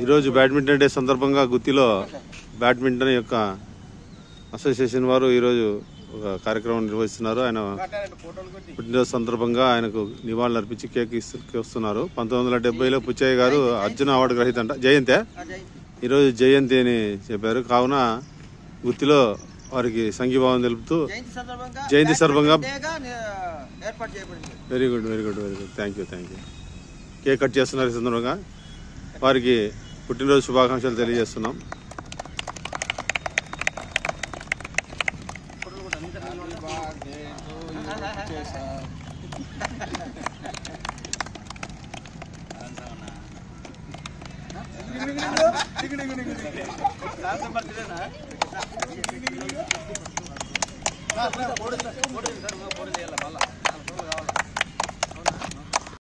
ఈరోజు badminton day సందర్భంగా గుత్తిలో badminton యొక్క అసోసియేషన్ వారు ఈరోజు ఒక కార్యక్రమం నిర్వహిస్తున్నారు. ఆయన పుట్టినరోజు సందర్భంగా ఆయనకు నివాళులు అర్పించి కేక్ ఇస్తున్నారు. 1970లో పుచ్చయ్య గారు అర్జున అవార్డు గ్రహీత అంట. జయంతే ఈరోజు జయంతి అని చెప్పారు. కావున గుత్తిలో వారికి సంఘీభావం తెలుపుతూ జయంతి సందర్భంగా very good thank you cake cut చేస్తున్నారు. ఈ సందర్భంగా వారికి పుట్టినరోజు శుభాకాంక్షలు తెలియజేస్తున్నాం.